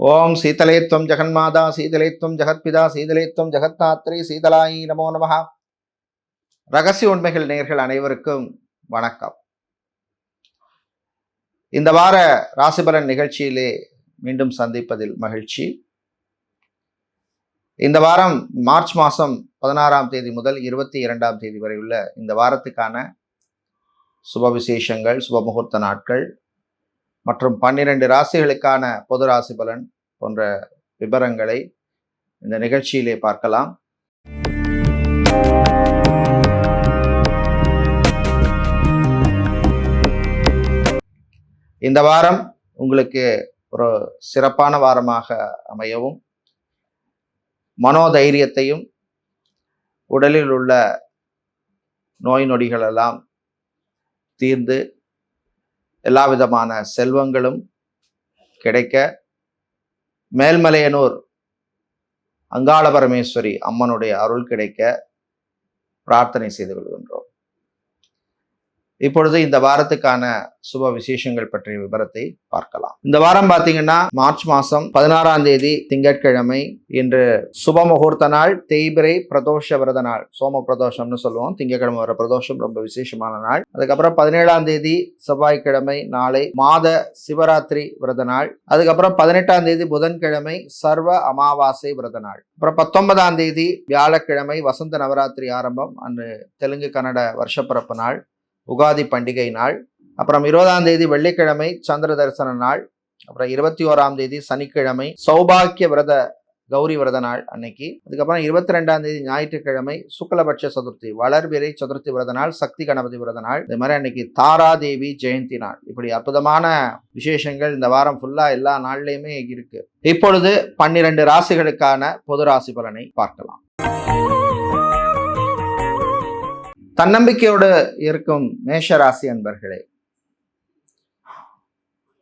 ஓம் சீதலேத்வம் ஜெகன்மாதா சீதலேத்வம் ஜெகத்பிதா சீதலேத்வம் ஜெகத்தாத்ரி சீதலாயி நமோ நமஹ. ரகசிய உண்மைகள் நேயர்கள் அனைவருக்கும் வணக்கம். இந்த வார ராசிபலன் நிகழ்ச்சியிலே மீண்டும் சந்திப்பதில் மகிழ்ச்சி. இந்த வாரம் மார்ச் மாதம் 16ஆம் தேதி முதல் 22ஆம் தேதி வரை உள்ள இந்த வாரத்துக்கான சுப விசேஷங்கள், சுப முகூர்த்த நாட்கள் மற்றும் 12 ராசிகளுக்கான பொது ராசி பலன் போன்ற விவரங்களை இந்த நிகழ்ச்சியிலே பார்க்கலாம். இந்த வாரம் உங்களுக்கு ஒரு சிறப்பான வாரமாக அமையவும், மனோதைரியத்தையும் உடலில் உள்ள நோய் நொடிகள் எல்லாம் தீர்ந்து எல்லா விதமான செல்வங்களும் கிடைக்க மேல்மலையனூர் அங்காள பரமேஸ்வரி அம்மனுடைய அருள் கிடைக்க பிரார்த்தனை செய்து கொள்கின்றோம். இப்பொழுது இந்த வாரத்துக்கான சுப விசேஷங்கள் பற்றிய விவரத்தை பார்க்கலாம். இந்த வாரம் பார்த்தீங்கன்னா மார்ச் மாதம் 16ஆம் தேதி திங்கட்கிழமை. இன்று சுப முகூர்த்த நாள், தேய்பிரை பிரதோஷ விரத நாள். சோம பிரதோஷம்னு சொல்லுவோம். திங்கட்கிழமை வர பிரதோஷம் ரொம்ப விசேஷமான நாள். அதுக்கப்புறம் 17ஆம் தேதி செவ்வாய்க்கிழமை நாளை மாத சிவராத்திரி விரத நாள். அதுக்கப்புறம் 18ஆம் தேதி புதன்கிழமை சர்வ அமாவாசை விரத நாள். அப்புறம் 19ஆம் தேதி வியாழக்கிழமை வசந்த நவராத்திரி ஆரம்பம். அன்று தெலுங்கு கன்னட வருஷப்பிறப்பு நாள், உகாதி பண்டிகை நாள். அப்புறம் 20ஆம் தேதி வெள்ளிக்கிழமை சந்திர தரிசன நாள். அப்புறம் 21ஆம் தேதி சனிக்கிழமை சௌபாக்கிய விரத கௌரி விரத நாள் அன்னைக்கு. அதுக்கப்புறம் 22ஆம் தேதி ஞாயிற்றுக்கிழமை சுக்லபட்ச சதுர்த்தி வளர்பிறை சதுர்த்தி விரத நாள், சக்தி கணபதி விரத நாள். இது மாதிரி அன்னைக்கு தாராதேவி ஜெயந்தி நாள். இப்படி அற்புதமான விசேஷங்கள் இந்த வாரம் ஃபுல்லா எல்லா நாள்லயுமே இருக்கு. இப்பொழுது 12 ராசிகளுக்கான பொது ராசி பலனை பார்க்கலாம். தன்னம்பிக்கையோடு இருக்கும் மேஷராசி அன்பர்களே,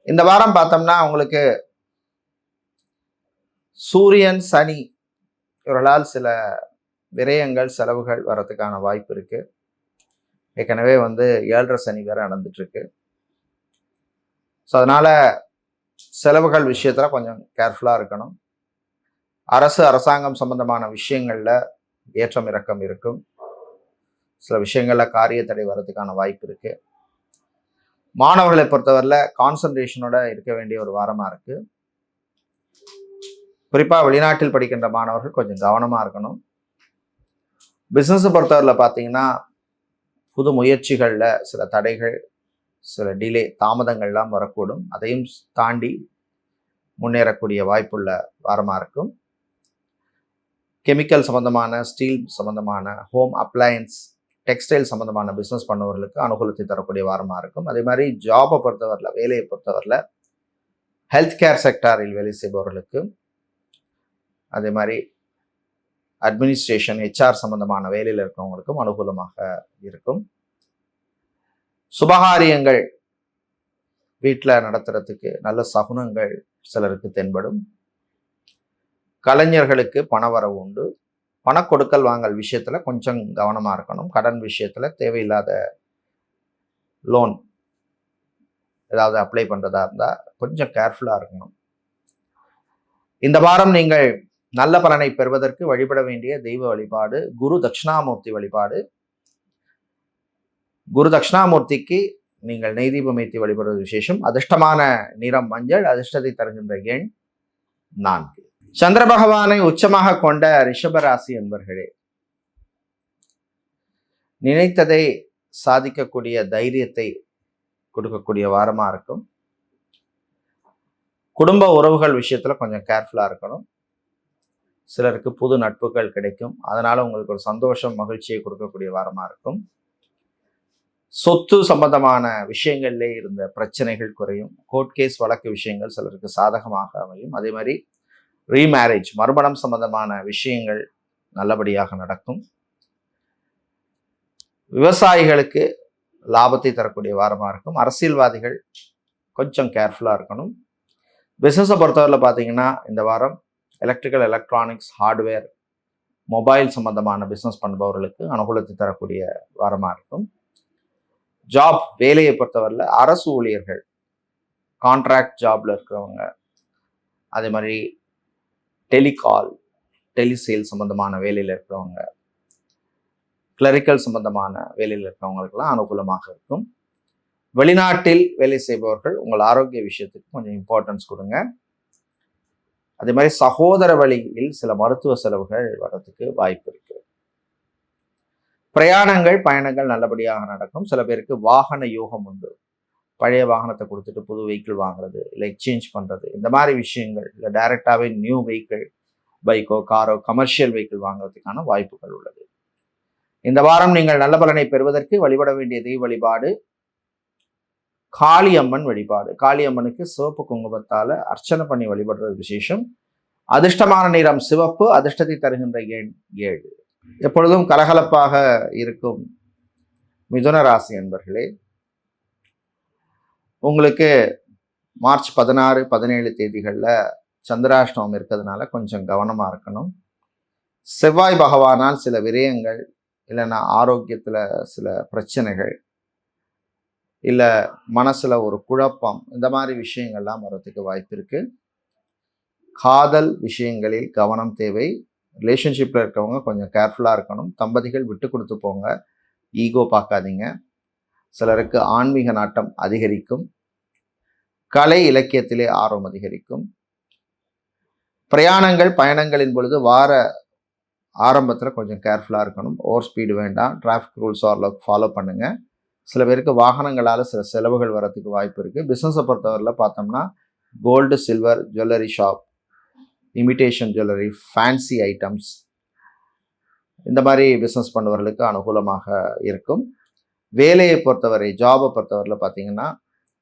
இந்த வாரம் பார்த்தோம்னா உங்களுக்கு சூரியன் சனி இவர்களால் சில விரயங்கள் செலவுகள் வர்றதுக்கான வாய்ப்பு இருக்கு. ஏற்கனவே 7.5 சனி வேற நடந்துட்டு இருக்கு. ஸோ அதனால செலவுகள் விஷயத்துல கொஞ்சம் கேர்ஃபுல்லா இருக்கணும். அரசாங்கம் சம்பந்தமான விஷயங்கள்ல ஏற்றம் இறக்கம் இருக்கும். சில விஷயங்கள்ல காரிய தடை வர்றதுக்கான வாய்ப்பு இருக்கு. மாணவர்களை பொறுத்தவரையில் கான்சன்ட்ரேஷனோட இருக்க வேண்டிய ஒரு வாரமா இருக்கு. குறிப்பா வெளிநாட்டில் படிக்கின்ற மாணவர்கள் கொஞ்சம் கவனமா இருக்கணும். பிசினஸ் பொறுத்தவரையில் பார்த்தீங்கன்னா புது முயற்சிகள்ல சில தடைகள், சில டிலே, தாமதங்கள்லாம் வரக்கூடும். அதையும் தாண்டி முன்னேறக்கூடிய வாய்ப்புள்ள வாரமா இருக்கும். கெமிக்கல் சம்பந்தமான, ஸ்டீல் சம்பந்தமான, ஹோம் அப்ளையன்ஸ், டெக்ஸ்டைல் சம்பந்தமான பிஸ்னஸ் பண்ணவர்களுக்கு அனுகூலத்தை தரக்கூடிய வாரமாக இருக்கும். அதே மாதிரி ஜாபை பொறுத்தவரையில், வேலையை பொறுத்தவரையில் ஹெல்த் கேர் செக்டாரில் வேலை செய்பவர்களுக்கு, அதே மாதிரி அட்மினிஸ்ட்ரேஷன், ஹெச்ஆர் சம்பந்தமான வேலையில் இருக்கிறவங்களுக்கும் அனுகூலமாக இருக்கும். சுபகாரியங்கள் வீட்டில் நடத்துறதுக்கு நல்ல சகுனங்கள் சிலருக்கு தென்படும். கலைஞர்களுக்கு பணவரவு உண்டு. பண கொடுக்கல் வாங்கல் விஷயத்துல கொஞ்சம் கவனமா இருக்கணும். கடன் விஷயத்துல தேவையில்லாத லோன் ஏதாவது அப்ளை பண்றதா இருந்தா கொஞ்சம் கேர்ஃபுல்லா இருக்கணும். இந்த வாரம் நீங்கள் நல்ல பலனை பெறுவதற்கு வழிபட வேண்டிய தெய்வ வழிபாடு குரு தட்சிணாமூர்த்தி வழிபாடு. குரு தட்சிணாமூர்த்திக்கு நீங்கள் நெய் தீபம் ஏற்றி வழிபடுவது விசேஷம். அதிர்ஷ்டமான நிறம் மஞ்சள். அதிர்ஷ்டத்தை தருகின்ற எண் 4. சந்திர பகவானை உச்சமாக கொண்ட ரிஷபராசி என்பர்களே, நினைத்ததை சாதிக்கக்கூடிய தைரியத்தை கொடுக்கக்கூடிய வாரமா இருக்கும். குடும்ப உறவுகள் விஷயத்துல கொஞ்சம் கேர்ஃபுல்லா இருக்கணும். சிலருக்கு புது நட்புகள் கிடைக்கும். அதனால உங்களுக்கு ஒரு சந்தோஷம், மகிழ்ச்சியை கொடுக்கக்கூடிய வாரமா இருக்கும். சொத்து சம்பந்தமான விஷயங்கள்லே இருந்த பிரச்சனைகள் குறையும். கோர்ட் கேஸ் வழக்கு விஷயங்கள் சிலருக்கு சாதகமாக அமையும். அதே மாதிரி ரீமேரேஜ், மறுமணம் சம்பந்தமான விஷயங்கள் நல்லபடியாக நடக்கும். விவசாயிகளுக்கு லாபத்தை தரக்கூடிய வாரமாக இருக்கும். அரசியல்வாதிகள் கொஞ்சம் கேர்ஃபுல்லாக இருக்கணும். பிஸ்னஸை பொறுத்தவரையில் பார்த்தீங்கன்னா இந்த வாரம் எலக்ட்ரிக்கல், எலக்ட்ரானிக்ஸ், ஹார்ட்வேர், மொபைல் சம்பந்தமான பிஸ்னஸ் பண்ணுபவர்களுக்கு அனுகூலத்தை தரக்கூடிய வாரமாக இருக்கும். ஜாப், வேலையை பொறுத்தவரையில் அரசு ஊழியர்கள், கான்ட்ராக்ட் ஜாப்ல இருக்கிறவங்க, அதே மாதிரி டெலிகால், டெலிசேல் சம்பந்தமான வேலையில் இருக்கிறவங்க, கிளரிக்கல் சம்பந்தமான வேலையில் இருக்கிறவங்களுக்கெல்லாம் அனுகூலமாக இருக்கும். வெளிநாட்டில் வேலை செய்பவர்கள் உங்கள் ஆரோக்கிய விஷயத்துக்கு கொஞ்சம் இம்பார்ட்டன்ஸ் கொடுங்க. அதே மாதிரி சகோதர வழியில் சில மருத்துவ செலவுகள் வர்றதுக்கு வாய்ப்பு இருக்கு. பிரயாணங்கள், பயணங்கள் நல்லபடியாக நடக்கும். சில பேருக்கு வாகன யோகம் உண்டு. பழைய வாகனத்தை கொடுத்துட்டு புது வெஹிக்கிள் வாங்குறது, இல்லை எக்ஸ்சேஞ்ச் பண்ணுறது, இந்த மாதிரி விஷயங்கள், இல்லை டைரெக்டாகவே நியூ வெஹிக்கிள், பைக்கோ காரோ கமர்ஷியல் வெஹிக்கிள் வாங்குறதுக்கான வாய்ப்புகள் உள்ளது. இந்த வாரம் நீங்கள் நல்ல பலனை பெறுவதற்கு வழிபட வேண்டிய தெய்வ வழிபாடு காளியம்மன் வழிபாடு. காளியம்மனுக்கு சிவப்பு குங்குமத்தால அர்ச்சனை பண்ணி வழிபடுறது விசேஷம். அதிர்ஷ்டமான நிறம் சிவப்பு. அதிர்ஷ்டத்தை தருகின்ற எண் 7. எப்பொழுதும் கலகலப்பாக இருக்கும் மிதுன ராசி என்பர்களே, உங்களுக்கு மார்ச் 16, 17 தேதிகளில் சந்திராஷ்டமம் இருக்கிறதுனால கொஞ்சம் கவனமாக இருக்கணும். செவ்வாய் பகவானால் சில விரயங்கள், இல்லைன்னா ஆரோக்கியத்தில் சில பிரச்சனைகள், இல்லை மனசில் ஒரு குழப்பம், இந்த மாதிரி விஷயங்கள்லாம் வர்றதுக்கு வாய்ப்பு இருக்குது. காதல் விஷயங்களில் கவனம் தேவை. ரிலேஷன்ஷிப்பில் இருக்கவங்க கொஞ்சம் கேர்ஃபுல்லாக இருக்கணும். தம்பதிகள் விட்டு கொடுத்து போங்க, ஈகோ பார்க்காதீங்க. சிலருக்கு ஆன்மீக நாட்டம் அதிகரிக்கும். கலை இலக்கியத்திலே ஆர்வம் அதிகரிக்கும். பிரயாணங்கள், பயணங்களின் பொழுது வார ஆரம்பத்தில் கொஞ்சம் கேர்ஃபுல்லாக இருக்கணும். ஓவர் ஸ்பீடு வேண்டாம். டிராஃபிக் ரூல்ஸ் ஓரளவுக்கு ஃபாலோ பண்ணுங்கள். சில பேருக்கு வாகனங்களால் சில செலவுகள் வரத்துக்கு வாய்ப்பு இருக்குது. பிஸ்னஸை பொறுத்தவரையில் பார்த்தோம்னா gold, silver, jewellery shop, imitation jewellery, fancy items, இந்த மாதிரி பிஸ்னஸ் பண்ணுறவர்களுக்கு அனுகூலமாக இருக்கும். வேலையை பொறுத்தவரை, ஜாபை பொறுத்தவரையில் பார்த்தீங்கன்னா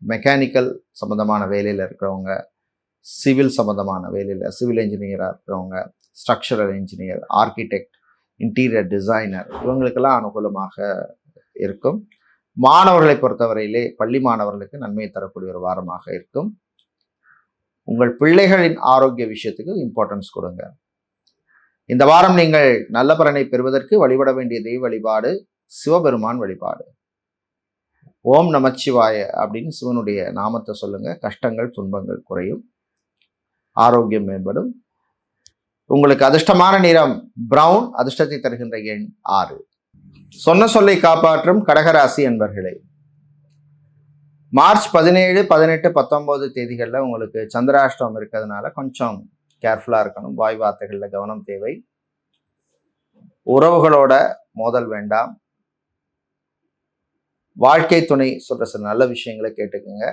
மெக்கானிக்கல் சம்மந்தமான வேலையில் இருக்கிறவங்க, சிவில் சம்மந்தமான வேலையில், சிவில் இன்ஜினியராக இருக்கிறவங்க, structural engineer, architect, interior designer, இவங்களுக்கெல்லாம் அனுகூலமாக இருக்கும். மாணவர்களை பொறுத்தவரையிலே பள்ளி மாணவர்களுக்கு நன்மையை தரக்கூடிய ஒரு வாரமாக இருக்கும். உங்கள் பிள்ளைகளின் ஆரோக்கிய விஷயத்துக்கு இம்பார்ட்டன்ஸ் கொடுங்க. இந்த வாரம் நீங்கள் நல்ல பலனை பெறுவதற்கு வழிபட வேண்டிய தெய்வ வழிபாடு சிவபெருமான் வழிபாடு. ஓம் நமச்சிவாய அப்படின்னு சிவனுடைய நாமத்தை சொல்லுங்க. கஷ்டங்கள், துன்பங்கள் குறையும், ஆரோக்கியம் மேம்படும். உங்களுக்கு அதிர்ஷ்டமான நிறம் பிரவுன். அதிர்ஷ்டத்தை தருகின்ற எண் 6. சொன்ன சொல்லை காப்பாற்றும் கடகராசி என்பர்களே, மார்ச் 17, 18, 19 தேதிகளில் உங்களுக்கு சந்திராஷ்டமம் இருக்கிறதுனால கொஞ்சம் கேர்ஃபுல்லாக இருக்கணும். வாய் வார்த்தைகளில் கவனம் தேவை. உறவுகளோட மோதல் வேண்டாம். வாழ்க்கை துணை சொல்ற சில நல்ல விஷயங்களை கேட்டுக்குங்க.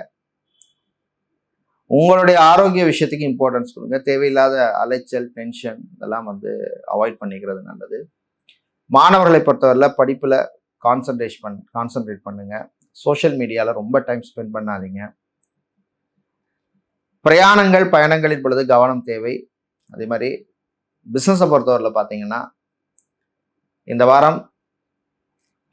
உங்களுடைய ஆரோக்கிய விஷயத்துக்கு இம்பார்ட்டன்ஸ் கொடுங்க. தேவையில்லாத அலைச்சல், டென்ஷன் இதெல்லாம் அவாய்ட் பண்ணிக்கிறது நல்லது. மாணவர்களை பொறுத்தவரையில் படிப்பில் கான்சன்ட்ரேட் பண்ணுங்க. சோஷியல் மீடியாவில் ரொம்ப டைம் ஸ்பெண்ட் பண்ணாதீங்க. பிரயாணங்கள், பயணங்களின் பொழுது கவனம் தேவை. அதே மாதிரி பிஸ்னஸை பொறுத்தவரையில் பார்த்தீங்கன்னா இந்த வாரம்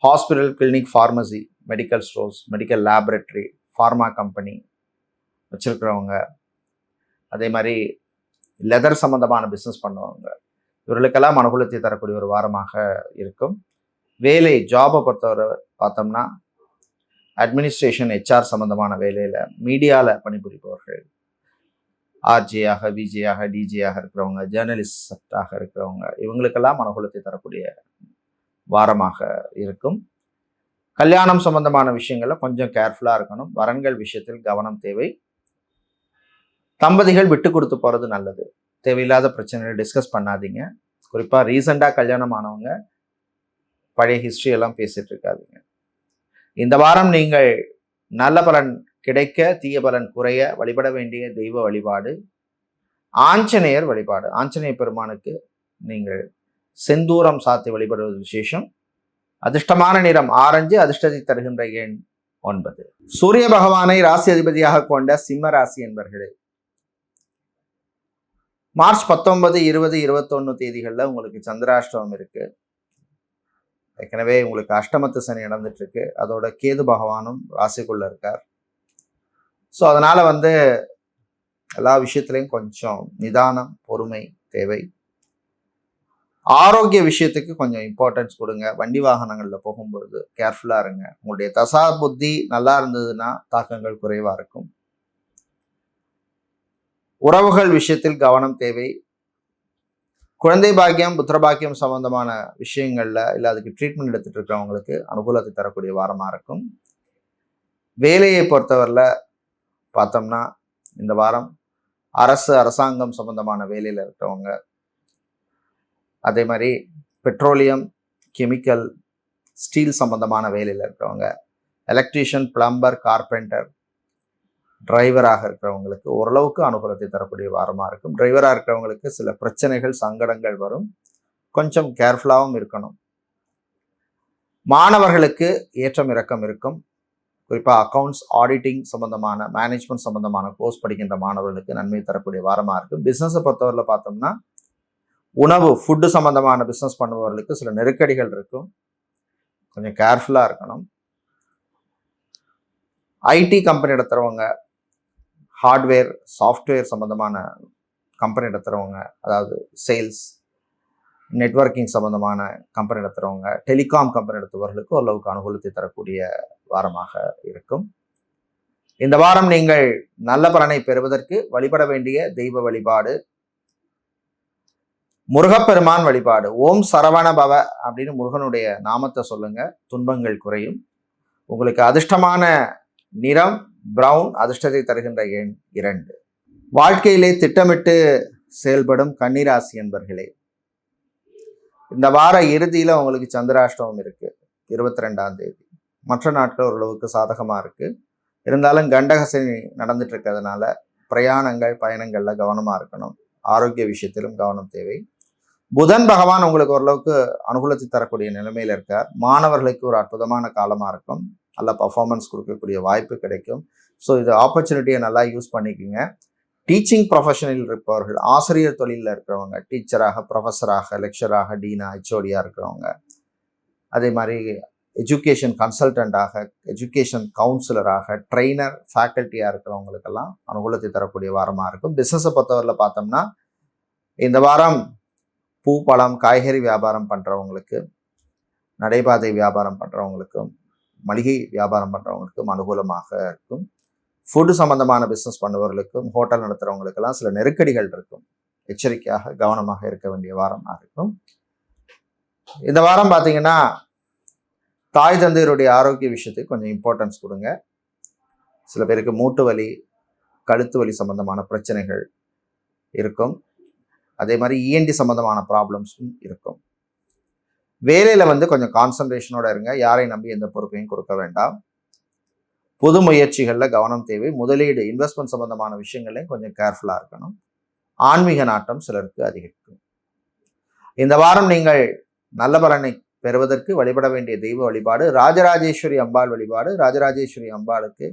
hospital, clinic, pharmacy, medical stores, medical laboratory, pharma company வச்சுருக்கிறவங்க, அதே மாதிரி லெதர் சம்மந்தமான பிஸ்னஸ் பண்ணுவாங்க, இவர்களுக்கெல்லாம் அனுகூலத்தை தரக்கூடிய ஒரு வாரமாக இருக்கும். வேலை, ஜாபை பொறுத்தவரை பார்த்தோம்னா அட்மினிஸ்ட்ரேஷன், HR சம்மந்தமான வேலையில், மீடியாவில் பணிபுரிபவர்கள், ஆர்ஜேயாக, விஜேயாக, டிஜேயாக இருக்கிறவங்க, ஜேர்னலிஸ்டாக இருக்கிறவங்க, இவங்களுக்கெல்லாம் அனுகூலத்தை தரக்கூடிய வாரமாக இருக்கும். கல்யாணம் சம்பந்தமான விஷயங்களில் கொஞ்சம் கேர்ஃபுல்லாக இருக்கணும். வரன்கள் விஷயத்தில் கவனம் தேவை. தம்பதிகள் விட்டு கொடுத்து போகிறது நல்லது. தேவையில்லாத பிரச்சனைகளை டிஸ்கஸ் பண்ணாதீங்க. குறிப்பாக ரீசெண்டாக கல்யாணம் ஆனவங்க பழைய ஹிஸ்ட்ரி எல்லாம் பேசிட்டு இருக்காதீங்க. இந்த வாரம் நீங்கள் நல்ல பலன் கிடைக்க, தீய பலன் குறைய வழிபட வேண்டிய தெய்வ வழிபாடு ஆஞ்சநேயர் வழிபாடு. ஆஞ்சநேய பெருமானுக்கு நீங்கள் செந்தூரம் சாத்தி வழிபடுவது விசேஷம். அதிர்ஷ்டமான நிறம் ஆரஞ்சு. அதிர்ஷ்டத்தை தருகின்ற எண் 9. சூரிய பகவானை ராசி அதிபதியாக கொண்ட சிம்ம ராசி என்பர்களே, மார்ச் 19, 20, 21 தேதிகளில் உங்களுக்கு சந்திராஷ்டமம் இருக்கு. ஏற்கனவே உங்களுக்கு அஷ்டமத்து சனி நடந்துட்டு இருக்கு. அதோட கேது பகவானும் ராசிக்குள்ள இருக்கார். ஸோ அதனால எல்லா விஷயத்துலையும் கொஞ்சம் நிதானம், பொறுமை தேவை. ஆரோக்கிய விஷயத்துக்கு கொஞ்சம் இம்பார்ட்டன்ஸ் கொடுங்க. வண்டி வாகனங்களில் போகும்பொழுது கேர்ஃபுல்லாக இருங்க. உங்களுடைய தசா புத்தி நல்லா இருந்ததுன்னா தாக்கங்கள் குறைவாக இருக்கும். உறவுகள் விஷயத்தில் கவனம் தேவை. குழந்தை பாக்கியம், புத்திர பாக்கியம் சம்பந்தமான விஷயங்கள்ல இல்லை அதுக்கு ட்ரீட்மெண்ட் எடுத்துட்டு இருக்கிறவங்களுக்கு அனுகூலத்தை தரக்கூடிய வாரமாக இருக்கும். வேலையை பொறுத்தவரையில் பார்த்தோம்னா இந்த வாரம் அரசாங்கம் சம்பந்தமான வேலையில் இருக்கிறவங்க, அதே மாதிரி பெட்ரோலியம், கெமிக்கல், ஸ்டீல் சம்பந்தமான வேலையில் இருக்கிறவங்க, எலக்ட்ரீஷியன், பிளம்பர், கார்பெண்டர், டிரைவராக இருக்கிறவங்களுக்கு ஓரளவுக்கு அனுகூலத்தை தரக்கூடிய வாரமாக இருக்கும். டிரைவராக இருக்கிறவங்களுக்கு சில பிரச்சனைகள், சங்கடங்கள் வரும். கொஞ்சம் கேர்ஃபுல்லாகவும் இருக்கணும். மாணவர்களுக்கு ஏற்றம் இறக்கம் இருக்கும். குறிப்பாக அக்கௌண்ட்ஸ், ஆடிட்டிங் சம்பந்தமான, மேனேஜ்மெண்ட் சம்பந்தமான கோர்ஸ் படிக்கின்ற மாணவர்களுக்கு நன்மை தரக்கூடிய வாரமாக இருக்கும். பிஸ்னஸை பொறுத்தவரையில் பார்த்தோம்னா உணவு, ஃபுட்டு சம்பந்தமான பிஸ்னஸ் பண்ணுபவர்களுக்கு சில நெருக்கடிகள் இருக்கும். கொஞ்சம் கேர்ஃபுல்லாக இருக்கணும். ஐடி கம்பெனி நடத்துகிறவங்க, ஹார்ட்வேர், சாஃப்ட்வேர் சம்பந்தமான கம்பெனி நடத்துகிறவங்க, அதாவது சேல்ஸ், நெட்வொர்க்கிங் சம்பந்தமான கம்பெனி நடத்துகிறவங்க, டெலிகாம் கம்பெனி நடத்துபவர்களுக்கு ஓரளவுக்கு அனுகூலத்தை தரக்கூடிய வாரமாக இருக்கும். இந்த வாரம் நீங்கள் நல்ல பலனை பெறுவதற்கு வழிபட வேண்டிய தெய்வ வழிபாடு முருகப்பெருமான் வழிபாடு. ஓம் சரவண பவ அப்படின்னு முருகனுடைய நாமத்தை சொல்லுங்க, துன்பங்கள் குறையும். உங்களுக்கு அதிர்ஷ்டமான நிறம் பிரவுன், அதிர்ஷ்டத்தை தருகின்ற எண் 2. வாழ்க்கையிலே திட்டமிட்டு செயல்படும் கன்னிராசி என்பர்களே, இந்த வார இறுதியில் உங்களுக்கு சந்திராஷ்டமம் இருக்கு, 22ஆம் தேதி. மற்ற நாட்கள் ஓரளவுக்கு சாதகமாக இருக்கு. இருந்தாலும் கண்டகசனி நடந்துட்டு இருக்கிறதுனால பிரயாணங்கள், பயணங்கள்ல கவனமாக இருக்கணும். ஆரோக்கிய விஷயத்திலும் கவனம் தேவை. புதன் பகவான் உங்களுக்கு ஓரளவுக்கு அனுகூலத்தை தரக்கூடிய நிலைமையில் இருக்கார். மாணவர்களுக்கு ஒரு அற்புதமான காலமாக இருக்கும். நல்ல பர்ஃபார்மன்ஸ் கொடுக்கக்கூடிய வாய்ப்பு கிடைக்கும். ஸோ இது ஆப்பர்ச்சுனிட்டியை நல்லா யூஸ் பண்ணிக்கோங்க. டீச்சிங் ப்ரொஃபஷனில் இருப்பவர்கள், ஆசிரியர் தொழிலில் இருக்கிறவங்க, டீச்சராக, ப்ரொஃபஸராக, லெக்சராக, டீனா, ஹெச்ஓடியாக இருக்கிறவங்க, அதே மாதிரி எஜுகேஷன் கன்சல்டண்ட்டாக, எஜுகேஷன் கவுன்சிலராக, ட்ரெயினர், ஃபேக்கல்ட்டியாக இருக்கிறவங்களுக்கெல்லாம் அனுகூலத்தை தரக்கூடிய வாரமாக இருக்கும். பிஸ்னஸை பொறுத்தவரையில் பார்த்தோம்னா இந்த வாரம் பூ, பழம், காய்கறி வியாபாரம் பண்ணுறவங்களுக்கு, நடைபாதை வியாபாரம் பண்ணுறவங்களுக்கும், மளிகை வியாபாரம் பண்ணுறவங்களுக்கும் அனுகூலமாக இருக்கும். ஃபுட்டு சம்பந்தமான பிஸ்னஸ் பண்ணுபவர்களுக்கும், ஹோட்டல் நடத்துகிறவங்களுக்கெல்லாம் சில நெருக்கடிகள் இருக்கும். எச்சரிக்கையாக, கவனமாக இருக்க வேண்டிய வாரமாக இருக்கும். இந்த வாரம் பார்த்தீங்கன்னா தாய் தந்தையருடைய ஆரோக்கிய விஷயத்துக்கு கொஞ்சம் இம்பார்ட்டன்ஸ் கொடுங்க. சில பேருக்கு மூட்டு வலி, கழுத்து வலி சம்பந்தமான பிரச்சனைகள் இருக்கும். அதே மாதிரி இஎன்டி சம்பந்தமான ப்ராப்ளம்ஸும் இருக்கும். வேலையில் கொஞ்சம் கான்சன்ட்ரேஷனோட இருங்க. யாரை நம்பி எந்த பொறுப்பையும் கொடுக்க வேண்டாம். புது முயற்சிகளில் கவனம் தேவை. முதலீடு, இன்வெஸ்ட்மெண்ட் சம்பந்தமான விஷயங்களையும் கொஞ்சம் கேர்ஃபுல்லாக இருக்கணும். ஆன்மீக நாட்டம் சிலருக்கு அதிகரிக்கும். இந்த வாரம் நீங்கள் நல்ல பலனை பெறுவதற்கு வழிபட வேண்டிய தெய்வ வழிபாடு ராஜராஜேஸ்வரி அம்பாள் வழிபாடு. ராஜராஜேஸ்வரி அம்பாளுக்கு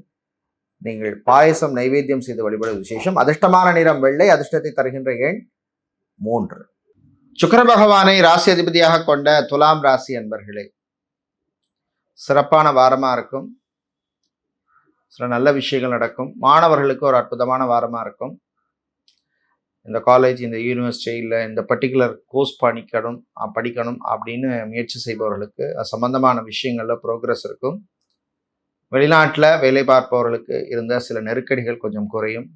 நீங்கள் பாயசம் நைவேத்தியம் செய்து வழிபட விசேஷம். அதிர்ஷ்டமான நிறம் வெள்ளை, அதிர்ஷ்டத்தை தருகின்ற எண் 3. சுக்கிர பகவானை ராசி அதிபதியாக கொண்ட துலாம் ராசி அன்பர்களே, சிறப்பான வாரமாக இருக்கும். சில நல்ல விஷயங்கள் நடக்கும். மாணவர்களுக்கு ஒரு அற்புதமான வாரமாக இருக்கும். இந்த காலேஜ், இந்த யூனிவர்சிட்டி, இல்லை இந்த பர்டிகுலர் கோர்ஸ் படிக்கணும் அப்படின்னு முயற்சி செய்பவர்களுக்கு சம்பந்தமான விஷயங்களில் ப்ரோக்ரஸ் இருக்கும். வெளிநாட்டில் வேலை பார்ப்பவர்களுக்கு இருந்த சில நெருக்கடிகள் கொஞ்சம் குறையும்.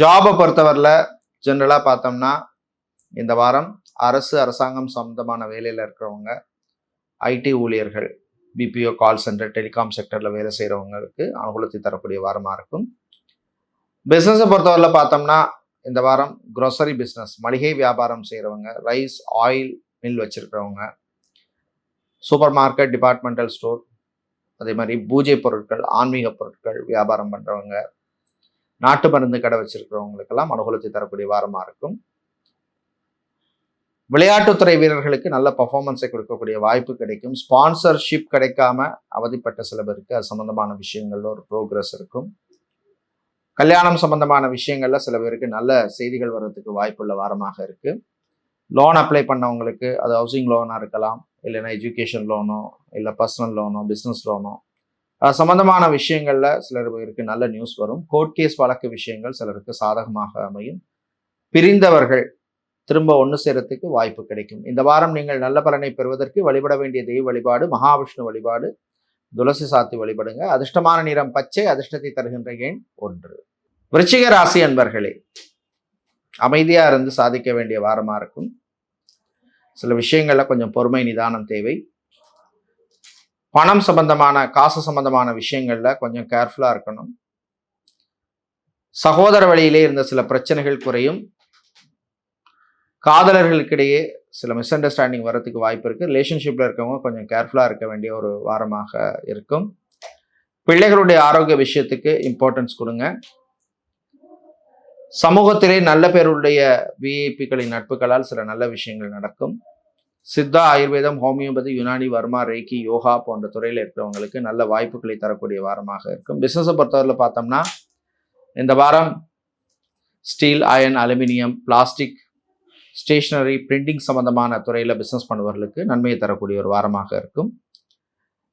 ஜாபை பொறுத்தவரையில் ஜென்ரலாக பார்த்தோம்னா இந்த வாரம் அரசாங்கம் சம்பந்தமான வேலையில் இருக்கிறவங்க, ஐடி ஊழியர்கள், பிபிஓ, கால் சென்டர், டெலிகாம் செக்டரில் வேலை செய்கிறவங்களுக்கு அனுகூலத்தை தரக்கூடிய வாரமாக இருக்கும். பிஸ்னஸை பொறுத்தவரையில் பார்த்தோம்னா இந்த வாரம் க்ரோசரி பிஸ்னஸ், மளிகை வியாபாரம் செய்கிறவங்க, ரைஸ், ஆயில் மில் வச்சுருக்கிறவங்க, சூப்பர் மார்க்கெட், டிபார்ட்மெண்டல் ஸ்டோர், அதே மாதிரி பூஜை பொருட்கள், ஆன்மீக பொருட்கள் வியாபாரம் பண்ணுறவங்க, நாட்டு மருந்து கடை வச்சிருக்கிறவங்களுக்கெல்லாம் அனுகூலத்தை தரக்கூடிய வாரமாக இருக்கும். விளையாட்டுத்துறை வீரர்களுக்கு நல்ல பர்ஃபார்மன்ஸை கொடுக்கக்கூடிய வாய்ப்பு கிடைக்கும். ஸ்பான்சர்ஷிப் கிடைக்காம அவதிப்பட்ட சில பேருக்கு அது சம்பந்தமான விஷயங்கள்ல ஒரு ப்ரோக்ரஸ் இருக்கும். கல்யாணம் சம்பந்தமான விஷயங்கள்ல சில பேருக்கு நல்ல செய்திகள் வர்றதுக்கு வாய்ப்புள்ள வாரமாக இருக்கு. லோன் அப்ளை பண்ணவங்களுக்கு, அது ஹவுசிங் லோனாக இருக்கலாம், இல்லைன்னா எஜுகேஷன் லோனோ, இல்லை பர்சனல் லோனோ, பிஸ்னஸ் லோனோ, சம்பந்தமான விஷயங்கள்ல சிலர் பேருக்கு நல்ல நியூஸ் வரும். கோர்ட் கேஸ் வழக்கு விஷயங்கள் சிலருக்கு சாதகமாக அமையும். பிரிந்தவர்கள் திரும்ப ஒன்று சேரத்துக்கு வாய்ப்பு கிடைக்கும். இந்த வாரம் நீங்கள் நல்ல பலனை பெறுவதற்கு வழிபட வேண்டிய தெய்வ வழிபாடு மகாவிஷ்ணு வழிபாடு. துளசி சாத்தி வழிபடுங்க. அதிர்ஷ்டமான நிறம் பச்சை, அதிர்ஷ்டத்தை தருகின்ற எண் 1. விருச்சிக ராசி அன்பர்களே, அமைதியா இருந்து சாதிக்க வேண்டிய வாரமா இருக்கும். சில விஷயங்கள்ல கொஞ்சம் பொறுமை நிதானம் தேவை. பணம் சம்பந்தமான காசு சம்பந்தமான விஷயங்கள்ல கொஞ்சம் கேர்ஃபுல்லா இருக்கணும். சகோதர வழியிலே இருந்த சில பிரச்சனைகள் குறையும். காதலர்களுக்கிடையே சில மிஸ் அண்டர்ஸ்டாண்டிங் வரதுக்கு வாய்ப்பு இருக்கு. ரிலேஷன்ஷிப்ல இருக்கவங்க கொஞ்சம் கேர்ஃபுல்லா இருக்க வேண்டிய ஒரு வாரமாக இருக்கும். பிள்ளைகளுடைய ஆரோக்கிய விஷயத்துக்கு இம்பார்ட்டன்ஸ் கொடுங்க. சமூகத்திலே நல்ல பேருடைய விஐபிகளின் நட்புகளால் சில நல்ல விஷயங்கள் நடக்கும். சித்தா, ஆயுர்வேதம், ஹோமியோபதி, யுனானி, வர்மா, ரேக்கி, யோகா போன்ற துறையில் இருக்கிறவங்களுக்கு நல்ல வாய்ப்புகளை தரக்கூடிய வாரமாக இருக்கும். பிசினஸை பொறுத்தவரையில் பார்த்தோம்னா இந்த வாரம் steel, iron, aluminium, plastic, stationery, printing சம்பந்தமான துறையில் பிசினஸ் பண்ணுவர்களுக்கு நன்மையை தரக்கூடிய ஒரு வாரமாக இருக்கும்.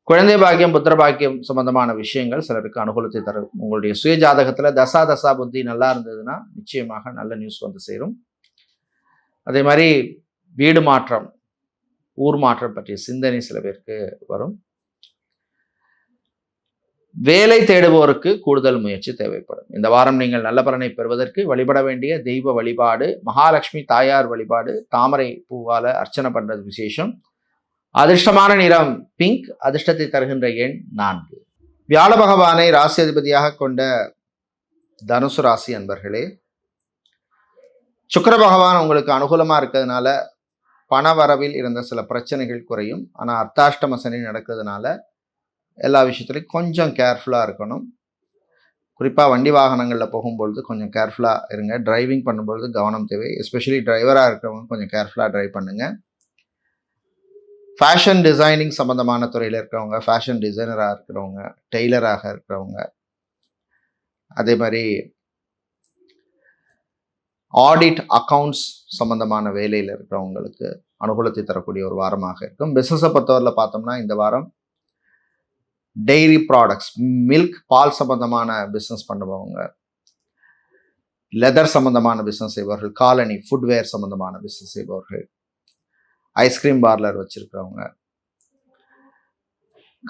குழந்தை பாக்கியம், புத்திர பாக்கியம் சம்பந்தமான விஷயங்கள் சிலருக்கு அனுகூலத்தை தரும். உங்களுடைய சுய ஜாதகத்தில் தசா புத்தி நல்லா இருந்ததுன்னா நிச்சயமாக நல்ல நியூஸ் வந்து சேரும். அதே மாதிரி வீடு மாற்றம், ஊர் மாற்றம் பற்றிய சிந்தனை சில பேருக்கு வரும். வேலை தேடுவோருக்கு கூடுதல் முயற்சி தேவைப்படும். இந்த வாரம் நீங்கள் நல்ல பலனை பெறுவதற்கு வழிபட வேண்டிய தெய்வ வழிபாடு மகாலட்சுமி தாயார் வழிபாடு. தாமரை பூவால அர்ச்சனை பண்றது விசேஷம். அதிர்ஷ்டமான நிறம் பிங்க். அதிர்ஷ்டத்தை தருகின்ற எண் 4. வியாழ பகவானை ராசி அதிபதியாக கொண்ட தனுசு ராசி அன்பர்களே, சுக்கிர பகவான் உங்களுக்கு அனுகூலமா இருக்கிறதுனால பண வரவில் இருந்த சில பிரச்சனைகள் குறையும். ஆனால் அர்த்தாஷ்டம சனி நடக்கிறதுனால எல்லா விஷயத்துலையும் கொஞ்சம் கேர்ஃபுல்லாக இருக்கணும். குறிப்பாக வண்டி வாகனங்களில் போகும்பொழுது கொஞ்சம் கேர்ஃபுல்லாக இருங்க. டிரைவிங் பண்ணும்பொழுது கவனம் தேவை. எஸ்பெஷலி டிரைவராக இருக்கிறவங்க கொஞ்சம் கேர்ஃபுல்லாக ட்ரைவ் பண்ணுங்கள். ஃபேஷன் டிசைனிங் சம்மந்தமான துறையில் இருக்கிறவங்க, ஃபேஷன் டிசைனராக இருக்கிறவங்க, டெய்லராக இருக்கிறவங்க, அதே மாதிரி ஆடிட் அக்கவுண்ட்ஸ் சம்பந்தமான வேலையில் இருக்கிறவங்களுக்கு அனுகூலத்தை தரக்கூடிய ஒரு வாரமாக இருக்கும். பிஸ்னஸை பொறுத்தவரையில் பார்த்தோம்னா இந்த வாரம் டெய்ரி ப்ராடக்ட்ஸ், மில்க், பால் சம்பந்தமான பிஸ்னஸ் பண்ணுபவங்க, லெதர் சம்பந்தமான பிஸ்னஸ் செய்பவர்கள், காலனி ஃபுட்வேர் சம்பந்தமான பிஸ்னஸ் செய்பவர்கள், ஐஸ்கிரீம் பார்லர் வச்சிருக்கிறவங்க,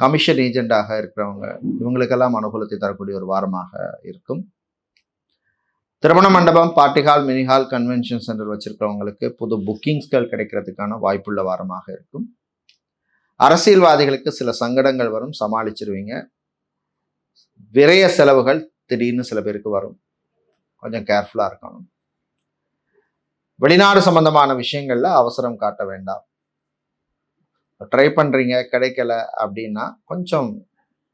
கமிஷன் ஏஜெண்டாக இருக்கிறவங்க, இவங்களுக்கெல்லாம் அனுகூலத்தை தரக்கூடிய ஒரு வாரமாக இருக்கும். திருமண மண்டபம், party hall, mini hall, convention centre வச்சிருக்கிறவங்களுக்கு புது புக்கிங்ஸ்கள் கிடைக்கிறதுக்கான வாய்ப்புள்ள வாரமாக இருக்கும். அரசியல்வாதிகளுக்கு சில சங்கடங்கள் வரும், சமாளிச்சிருவீங்க. விரய செலவுகள் திடீர்னு சில பேருக்கு வரும், கொஞ்சம் கேர்ஃபுல்லா இருக்கணும். வெளிநாடு சம்பந்தமான விஷயங்கள்ல அவசரம் காட்ட வேண்டாம். ட்ரை பண்றீங்க கிடைக்கல அப்படின்னா கொஞ்சம்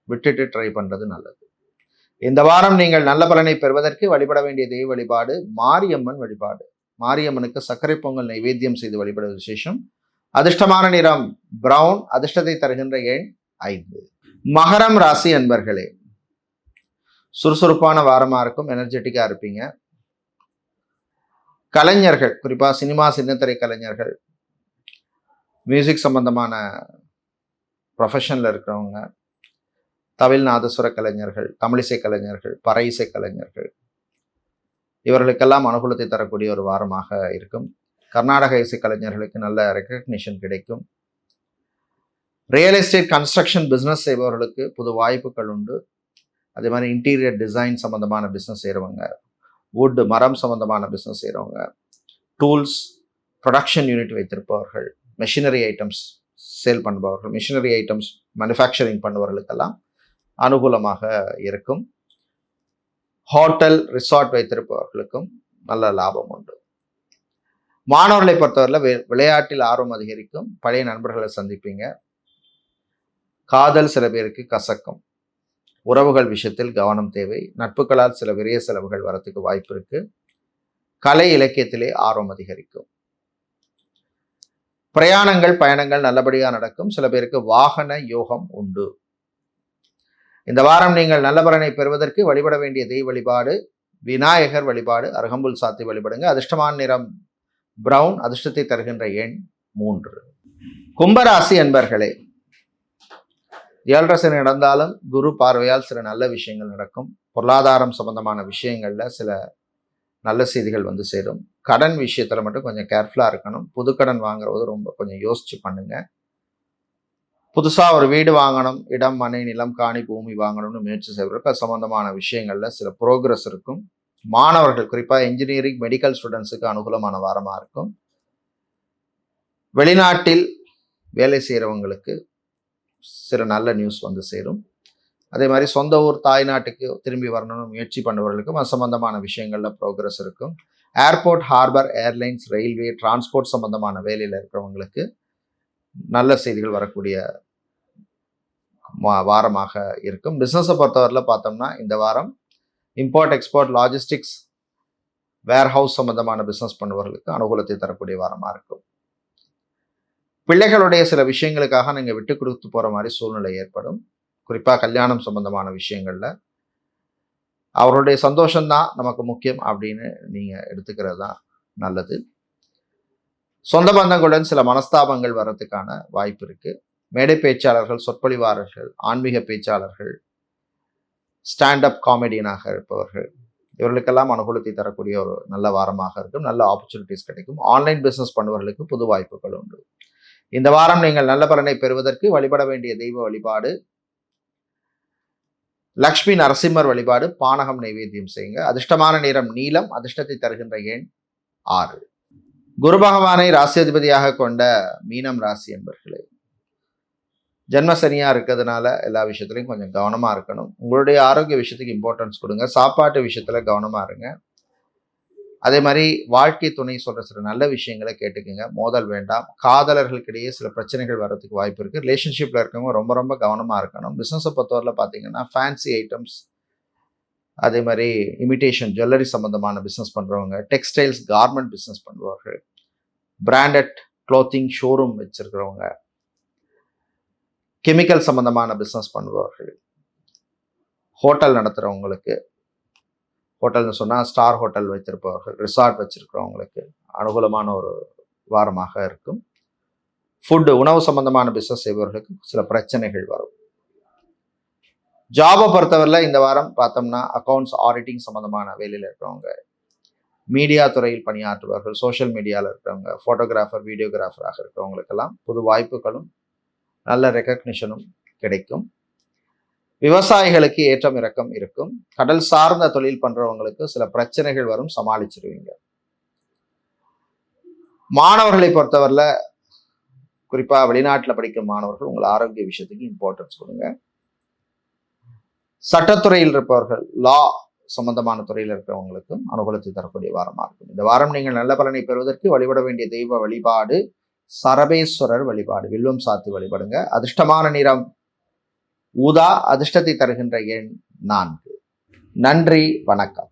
விட்டுட்டு ட்ரை பண்றது நல்லது. இந்த வாரம் நீங்கள் நல்ல பலனை பெறுவதற்கு வழிபட வேண்டிய தெய்வ வழிபாடு மாரியம்மன் வழிபாடு. மாரியம்மனுக்கு சர்க்கரை பொங்கல் நைவேத்தியம் செய்து வழிபடுவது விசேஷம். அதிர்ஷ்டமான நிறம் பிரவுன். அதிர்ஷ்டத்தை தருகின்ற எண் 5. மகரம் ராசி அன்பர்களே, சுறுசுறுப்பான வாரமா இருக்கும். எனர்ஜெட்டிக்கா இருப்பீங்க. கலைஞர்கள், குறிப்பா சினிமா சின்னத்திரை கலைஞர்கள், மியூசிக் சம்பந்தமான ப்ரொஃபஷன்ல இருக்கிறவங்க, தவில் நாதசுர கலைஞர்கள், தமிழிசை கலைஞர்கள், பறை இசை கலைஞர்கள், இவர்களுக்கெல்லாம் அனுகூலத்தை தரக்கூடிய ஒரு வாரமாக இருக்கும். கர்நாடக இசை கலைஞர்களுக்கு நல்ல ரெக்கக்னிஷன் கிடைக்கும். ரியல் எஸ்டேட், கன்ஸ்ட்ரக்ஷன் பிஸ்னஸ் செய்பவர்களுக்கு புது வாய்ப்புகள் உண்டு. அதே மாதிரி இன்டீரியர் டிசைன் சம்பந்தமான பிஸ்னஸ் செய்கிறவங்க, வுட் மரம் சம்பந்தமான பிஸ்னஸ் செய்கிறவங்க, டூல்ஸ் ப்ரொடக்ஷன் யூனிட் வைத்திருப்பவர்கள், மெஷினரி ஐட்டம்ஸ் சேல் பண்ணுபவர்கள், மிஷினரி ஐட்டம்ஸ் மேனுஃபேக்சரிங் பண்ணுபவர்களுக்கெல்லாம் அனுகூலமாக இருக்கும். ஹோட்டல் ரிசார்ட் வைத்திருப்பவர்களுக்கும் நல்ல லாபம் உண்டு. மாணவர்களை பொறுத்தவரையில் விளையாட்டில் ஆர்வம் அதிகரிக்கும். பழைய நண்பர்களை சந்திப்பீங்க. காதல் சில பேருக்கு கசக்கும். உறவுகள் விஷயத்தில் கவனம் தேவை. நட்புகளால் சில விரைய செலவுகள் வரத்துக்கு வாய்ப்பு இருக்கு. கலை இலக்கியத்திலே ஆர்வம் அதிகரிக்கும். பிரயாணங்கள் பயணங்கள் நல்லபடியாக நடக்கும். சில பேருக்கு வாகன யோகம் உண்டு. இந்த வாரம் நீங்கள் நல்ல பலனை பெறுவதற்கு வழிபட வேண்டிய தெய்வ வழிபாடு விநாயகர் வழிபாடு. அருகம்புல் சாத்தி வழிபடுங்க. அதிர்ஷ்டமான நிறம் பிரவுன். அதிர்ஷ்டத்தை தருகின்ற எண் 3. கும்பராசி அன்பர்களே, 7 சனி நடந்தாலும் குரு பார்வையால் சில நல்ல விஷயங்கள் நடக்கும். பொருளாதாரம் சம்பந்தமான விஷயங்கள்ல சில நல்ல செய்திகள் வந்து சேரும். கடன் விஷயத்துல மட்டும் கொஞ்சம் கேர்ஃபுல்லா இருக்கணும். புது கடன் வாங்குறது ரொம்ப கொஞ்சம் யோசிச்சு பண்ணுங்க. புதுசா ஒரு வீடு வாங்கணும், இடம், மனை, நிலம், காணி, பூமி வாங்கணும்னு முயற்சி செய்வதற்கு அது சம்பந்தமான விஷயங்கள்ல சில ப்ரோக்ரஸ் இருக்கும். மாணவர்கள் குறிப்பாக இன்ஜினியரிங் மெடிக்கல் ஸ்டூடெண்ட்ஸுக்கு அனுகூலமான வாரமாக இருக்கும். வெளிநாட்டில் வேலை செய்கிறவங்களுக்கு சில நல்ல நியூஸ் வந்து சேரும். அதே மாதிரி சொந்த ஊர் தாய்நாட்டுக்கு திரும்பி வரணும்னு முயற்சி பண்ணுவவர்களுக்கும் அது சம்பந்தமான விஷயங்களில் ப்ரோக்ரஸ் இருக்கும். Airport, harbour, airlines, railway, transport சம்பந்தமான வேலையில் இருக்கிறவங்களுக்கு நல்ல செய்திகள் வரக்கூடிய வாரமாக இருக்கும். பிஸ்னஸை பொறுத்தவரையில் பார்த்தோம்னா இந்த வாரம் இம்போர்ட், எக்ஸ்போர்ட், லாஜிஸ்டிக்ஸ், வேர்ஹவுஸ் சம்பந்தமான பிஸ்னஸ் பண்ணுவவர்களுக்கு அனுகூலத்தை தரக்கூடிய வாரமாக இருக்கும். பிள்ளைகளுடைய சில விஷயங்களுக்காக நீங்கள் விட்டு கொடுத்து போகிற மாதிரி சூழ்நிலை ஏற்படும். குறிப்பாக கல்யாணம் சம்பந்தமான விஷயங்களில் அவருடைய சந்தோஷம்தான் நமக்கு முக்கியம் அப்படின்னு நீங்கள் எடுத்துக்கிறது தான் நல்லது. சொந்த பந்தங்களுடன் சில மனஸ்தாபங்கள் வர்றதுக்கான வாய்ப்பு இருக்குது. மேடை பேச்சாளர்கள், சொற்பொழிவாளர்கள், ஆன்மீக பேச்சாளர்கள், ஸ்டாண்டப் காமெடியனாக இருப்பவர்கள் இவர்களுக்கெல்லாம் அனுகூலத்தை தரக்கூடிய ஒரு நல்ல வாரமாக இருக்கும். நல்ல ஆப்பர்ச்சுனிட்டிஸ் கிடைக்கும். ஆன்லைன் பிஸ்னஸ் பண்ணுவவர்களுக்கு புது வாய்ப்புகள் உண்டு. இந்த வாரம் நீங்கள் நல்ல பலனை பெறுவதற்கு வழிபட வேண்டிய தெய்வ வழிபாடு லக்ஷ்மி நரசிம்மர் வழிபாடு. பானகம் நைவேத்தியம் செய்யுங்க. அதிர்ஷ்டமான நிறம் நீலம். அதிர்ஷ்டத்தை தருகின்ற எண் 6. குரு பகவானை ராசியதிபதியாக கொண்ட மீனம் ராசி என்பர்களே, ஜென்மசனியாக இருக்கிறதுனால எல்லா விஷயத்துலையும் கொஞ்சம் கவனமாக இருக்கணும். உங்களுடைய ஆரோக்கிய விஷயத்துக்கு இம்பார்ட்டன்ஸ் கொடுங்க. சாப்பாட்டு விஷயத்தில் கவனமாக இருங்க. அதே மாதிரி வாழ்க்கை துணை சொல்கிற சில நல்ல விஷயங்களை கேட்டுக்குங்க. மோதல் வேண்டாம். காதலர்களுக்கிடையே சில பிரச்சனைகள் வர்றதுக்கு வாய்ப்பு இருக்குது. ரிலேஷன்ஷிப்பில் இருக்கவங்க ரொம்ப ரொம்ப கவனமாக இருக்கணும். பிஸ்னஸை பொறுத்தவரையில் பார்த்தீங்கன்னா ஃபேன்சி ஐட்டம்ஸ், அதே மாதிரி இமிட்டேஷன் ஜுவல்லரி சம்மந்தமான பிஸ்னஸ் பண்ணுறவங்க, டெக்ஸ்டைல்ஸ் கார்மெண்ட் பிஸ்னஸ் பண்ணுபவர்கள், பிராண்டட் க்ளோத்திங் ஷோரூம் வச்சுருக்கிறவங்க, கெமிக்கல் சம்மந்தமான பிஸ்னஸ் பண்ணுபவர்கள், ஹோட்டல் நடத்துகிறவங்களுக்கு, ஹோட்டல்னு சொன்னால் ஸ்டார் ஹோட்டல் வைத்திருப்பவர்கள், ரிசார்ட் வச்சுருக்கிறவங்களுக்கு அனுகூலமான ஒரு வாரமாக இருக்கும். ஃபுட்டு, உணவு சம்பந்தமான பிஸ்னஸ் செய்பவர்களுக்கு சில பிரச்சனைகள் வரும். ஜாபை பொறுத்தவரையில் இந்த வாரம் பார்த்தோம்னா அக்கௌண்ட்ஸ், ஆடிட்டிங் சம்பந்தமான வேலையில் இருக்கிறவங்க, மீடியா துறையில் பணியாற்றுபவர்கள், சோஷியல் மீடியாவில் இருக்கிறவங்க, ஃபோட்டோகிராஃபர், வீடியோகிராஃபராக இருக்கிறவங்களுக்கெல்லாம் புது வாய்ப்புகளும் நல்ல ரெக்கக்னிஷனும் கிடைக்கும். விவசாயிகளுக்கு ஏற்றம் இறக்கம் இருக்கும். கடல் சார்ந்த தொழில் பண்றவங்களுக்கு சில பிரச்சனைகள் வரும், சமாளிச்சிருவீங்க. மாணவர்களை பொறுத்தவரையில் குறிப்பாக வெளிநாட்டில் படிக்கும் மாணவர்கள் உங்கள் ஆரோக்கிய விஷயத்துக்கு இம்பார்ட்டன்ஸ் கொடுங்க. சட்டத்துறையில் இருப்பவர்கள், லா சம்பந்தமான துறையில் இருக்கிறவங்களுக்கும் அனுகூலத்தை தரக்கூடிய வாரமாக இருக்கும். இந்த வாரம் நீங்கள் நல்ல பலனை பெறுவதற்கு வழிபட வேண்டிய தெய்வ வழிபாடு சரபேஸ்வரர் வழிபாடு. வில்வம் சாத்தி வழிபடுங்க. அதிர்ஷ்டமான நிறம் ஊதா. அதிர்ஷ்டத்தை தருகின்ற எண் 4. நன்றி, வணக்கம்.